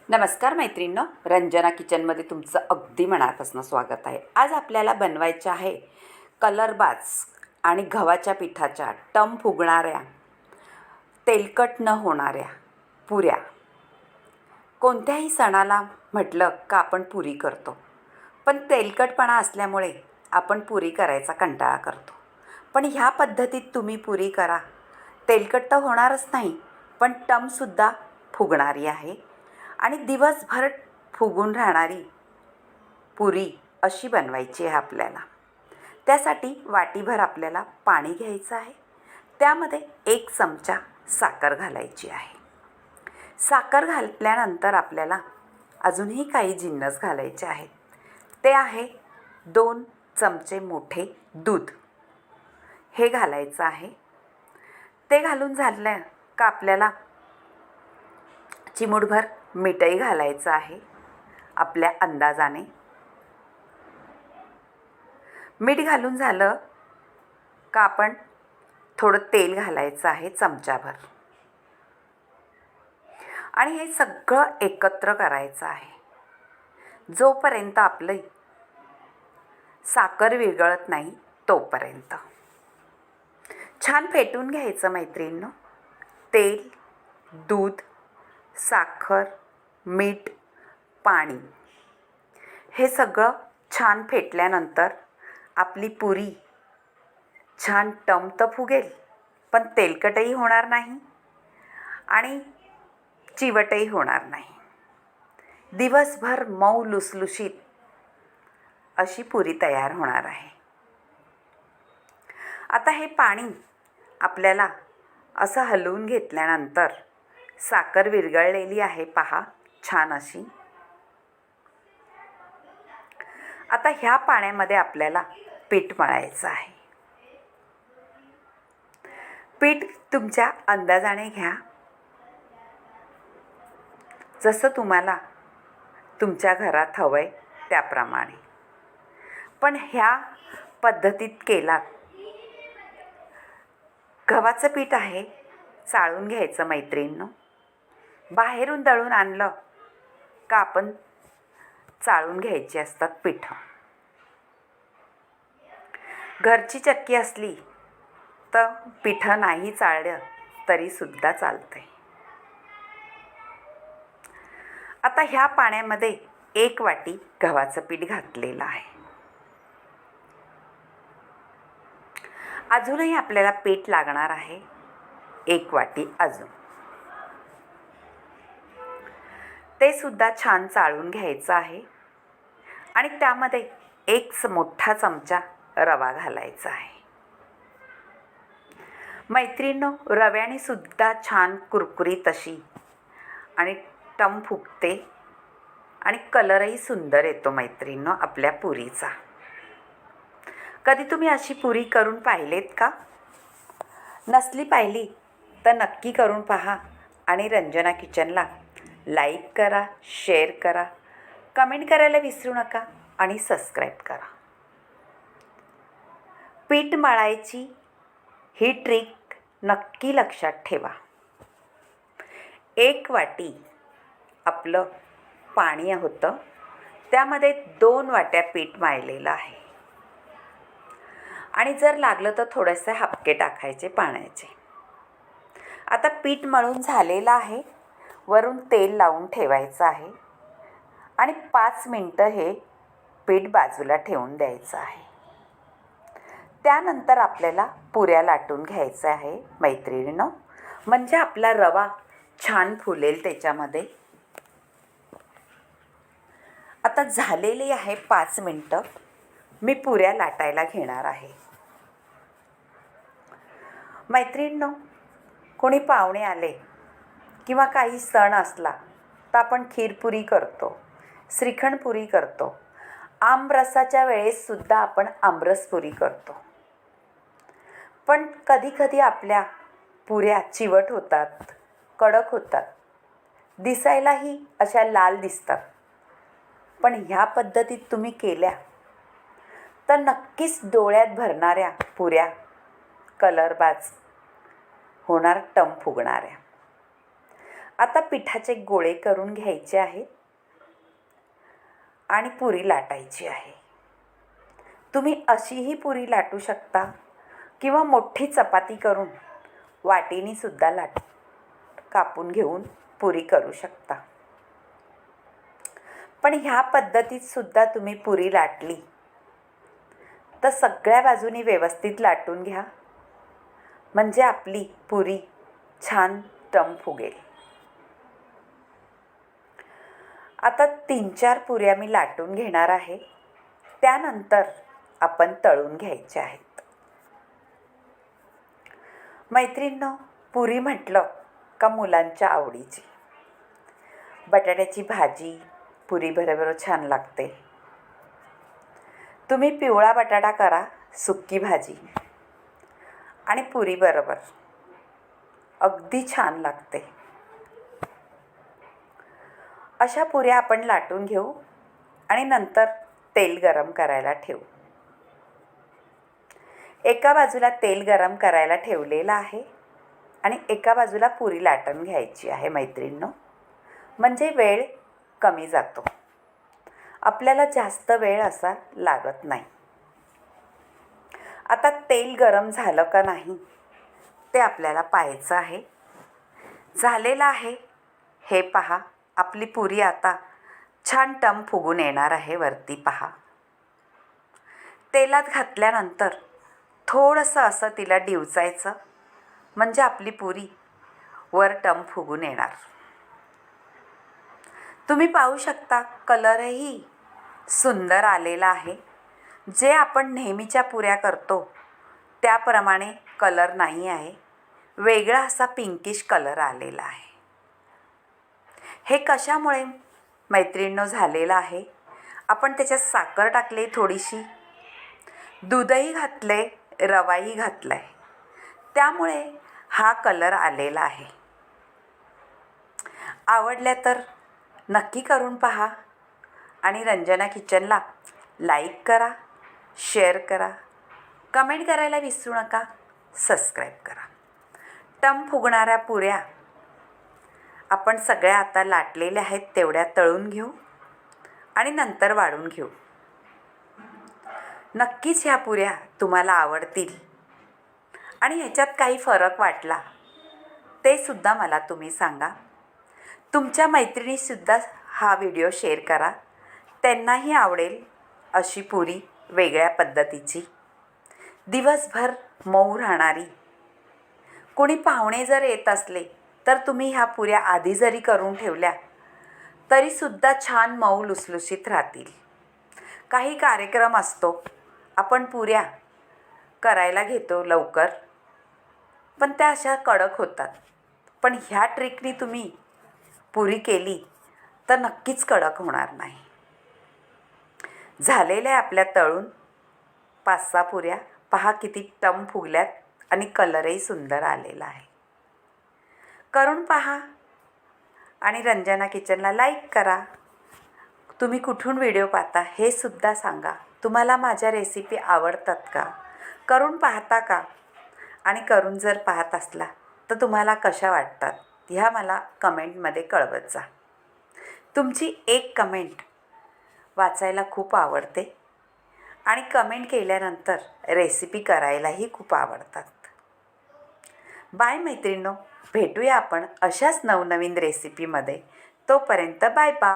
नमस्कार मैत्रिणींनो, रंजना किचनमध्ये तुमचं अगदी मनापासून स्वागत आहे. आज आपल्याला बनवायचे आहे कलरबाज आणि गव्हाच्या पिठाच्या टम फुगणाऱ्या, तेलकट न होणाऱ्या पुऱ्या. कोणत्याही सणाला म्हटलं का आपण पुरी करतो, पण तेलकटपणा असल्यामुळे आपण पुरी करायचा कंटाळा करतो. पण ह्या पद्धतीत तुम्ही पुरी करा, तेलकट तर होणारच नाही, पण टमसुद्धा फुगणारी आहे आणि दिवसभर फुगून राहणारी पुरी अशी बनवायची आहे आपल्याला. त्यासाठी वाटीभर आपल्याला पाणी घ्यायचं आहे. त्यामध्ये 1 चमचा साखर घालायची आहे. साखर घातल्यानंतर आपल्याला अजूनही काही जिन्नस घालायचे आहेत. ते आहे 2 चमचे मोठे दूध, हे घालायचं आहे. ते घालून झालं का आपल्याला चिमूटभर मीठही घालायचं आहे आपल्या अंदाजाने. मीठ घालून झालं का आपण थोडं तेल घालायचं आहे चमचाभर आणि हे सगळं एकत्र करायचं आहे जोपर्यंत आपली साखर विरघळत नाही तोपर्यंत. छान फेटून घ्यायचं मैत्रिणींनो. तेल, दूध, साखर, मीठ, पाणी हे सगळं छान फेटल्यानंतर आपली पुरी छान टम तर फुगेल, पण तेलकटही होणार नाही आणि चिवटही होणार नाही. दिवसभर मऊ लुसलुशीत अशी पुरी तयार होणार आहे. आता हे पाणी आपल्याला असं हलवून घेतल्यानंतर साखर विरघळलेली आहे पहा छान अशी. आता ह्या पाण्यामध्ये आपल्याला पीठ मळायचं आहे. पीठ तुमच्या अंदाजाने घ्या, जसं तुम्हाला तुमच्या घरात हवंय त्याप्रमाणे. पण ह्या पद्धतीत केला. गव्हाचं पीठ आहे, चाळून घ्यायचं मैत्रिणींनो. बाहेरून दळून आणलं का आपण चाळून घ्यायची असतात पिठं. घरची चक्की असली तर पिठं नाही चाळलं तरीसुद्धा चालते. आता ह्या पाण्यामध्ये 1 वाटी गव्हाचं पीठ घातलेलं आहे. अजूनही आपल्याला पीठ लागणार आहे 1 वाटी अजून. ते सुद्धा छान चाळून घ्यायचं आहे आणि त्यामध्ये 1 मोठा चमचा रवा घालायचा आहे. मैत्रिणींनो, रव्याने सुद्धा छान कुरकुरीत अशी आणि टम फुगते आणि कलरही सुंदर येतो मैत्रिणींनो आपल्या पुरीचा. कधी तुम्ही अशी पुरी करून पाहिलेत का? नसली पाहिली तर नक्की करून पहा आणि रंजना किचनला लाईक करा, शेअर करा, कमेंट करायला विसरू नका आणि सबस्क्राईब करा. पीठ मळायची ही ट्रिक नक्की लक्षात ठेवा. 1 वाटी आपलं पाणी होतं, त्यामध्ये 2 वाट्या पीठ मळलेलं आहे आणि जर लागलं तर थोडेसे हबके टाकायचे पाण्याचे. आता पीठ मळून झालेलं आहे. वरून तेल लावून ठेवायचं आहे आणि 5 मिनटं हे पीठ बाजूला ठेवून द्यायचं आहे. त्यानंतर आपल्याला पुऱ्या लाटून घ्यायचं आहे मैत्रिणींनो, म्हणजे आपला रवा छान फुलेल त्याच्यामध्ये. आता झालेली आहे 5 मिनटं. मी पुऱ्या लाटायला घेणार आहे. मैत्रिणींनो, कोणी पाहुणे आले किंवा काही सण असला तर आपण खीरपुरी करतो, श्रीखंडपुरी करतो. आमरसाच्या वेळेससुद्धा आपण आमरसपुरी करतो. पण कधीकधी आपल्या पुऱ्या चिवट होतात, कडक होतात, दिसायलाही अशा लाल दिसतात. पण ह्या पद्धतीत तुम्ही केल्या तर नक्कीच डोळ्यात भरणाऱ्या पुऱ्या, कलरबाज होणार, टम फुगणाऱ्या. आता पिठाचे गोळे करून घ्यायचे आहेत आणि पुरी लाटायची आहे. तुम्ही अशीही पुरी लाटू शकता किंवा मोठी चपाती करून वाटीनी सुद्धा कापून घेऊन पुरी करू शकता. पण ह्या पद्धतीत सुद्धा तुम्ही पुरी लाटली तर सगळ्या बाजूनी व्यवस्थित लाटून घ्या, म्हणजे आपली पुरी छान टम फुगेल. आता 3-4 पुऱ्या मी लाटून घेणार आहे, त्यानंतर आपण तळून घ्यायचे आहेत. मैत्रिणींनो, पुरी म्हटलं का मुलांच्या आवडीची. बटाट्याची भाजी पुरी बरोबर छान लागते. तुम्ही पिवळा बटाटा करा, सुक्की भाजी आणि पुरी बरोबर अगदी छान लागते. अशा पुऱ्या आपण लाटून घेऊ आणि नंतर तेल गरम करायला ठेवू. एका बाजूला तेल गरम करायला ठेवलेलं आहे आणि एका बाजूला पुरी लाटून घ्यायची आहे मैत्रिणींनो, म्हणजे वेळ कमी जातो. आपल्याला जास्त वेळ असा लागत नाही. आता तेल गरम झालं का नाही ते आपल्याला पाहायचं आहे. झालेलं आहे हे पहा. आपली पुरी आता छान टम फुगून येणार आहे. वरती पहा, तेलात घातल्यानंतर थोडंसं असं तिला डिवचायचं, म्हणजे आपली पुरी वर टम फुगून येणार. तुम्ही पाहू शकता कलरही सुंदर आलेला आहे. जे आपण नेहमीच्या पुऱ्या करतो त्याप्रमाणे कलर नाही आहे, वेगळा असा पिंकिश कलर आलेला आहे. हे कशामुळे मैत्रिणींनो झालेलं आहे? आपण त्याच्यात साखर टाकली थोडीशी, दूधही घातले, रवाही घातलाय, त्यामुळे हा कलर आलेला आहे. आवडल्या तर नक्की करून पहा आणि रंजना किचनला लाईक करा, शेअर करा, कमेंट करायला विसरू नका, सबस्क्राईब करा. टम फुगणाऱ्या पुऱ्या आपण सगळ्या आता लाटलेल्या आहेत तेवढ्या तळून घेऊ आणि नंतर वाढून घेऊ. नक्कीच ह्या पुऱ्या तुम्हाला आवडतील आणि ह्याच्यात काही फरक वाटला ते सुद्धा मला तुम्ही सांगा. तुमच्या मैत्रिणीसुद्धा हा व्हिडिओ शेअर करा, त्यांनाही आवडेल अशी पुरी वेगळ्या पद्धतीची, दिवसभर मऊ राहणारी. कोणी पाहुणे जर येत असले तर तुम्ही ह्या पुऱ्या आधी जरी करून ठेवल्या तरीसुद्धा छान मऊ लुसलुशीत राहतील. काही कार्यक्रम असतो, आपण पुऱ्या करायला घेतो लवकर, पण त्या अशा कडक होतात. पण ह्या ट्रिकनी तुम्ही पुरी केली तर नक्कीच कडक होणार नाही. झालेल्या आपल्या तळून 5-6 पुऱ्या पहा किती टम फुगल्यात आणि कलरही सुंदर आलेला आहे. करून पहा आणि रंजना किचनला लाईक करा. तुम्ही कुठून व्हिडिओ पाहता हे सुद्धा सांगा. तुम्हाला माझ्या रेसिपी आवडतात का? करून पाहता का? आणि करून जर पाहत असला तर तुम्हाला कशा वाटतात ह्या मला कमेंटमध्ये कळवत जा. तुमची एक कमेंट वाचायला खूप आवडते आणि कमेंट केल्यानंतर रेसिपी करायलाही खूप आवडतात. बाय मैत्रिणींनो, भेटूया आपण अशाच नवनवीन रेसिपीमध्ये. तोपर्यंत बाय बाय.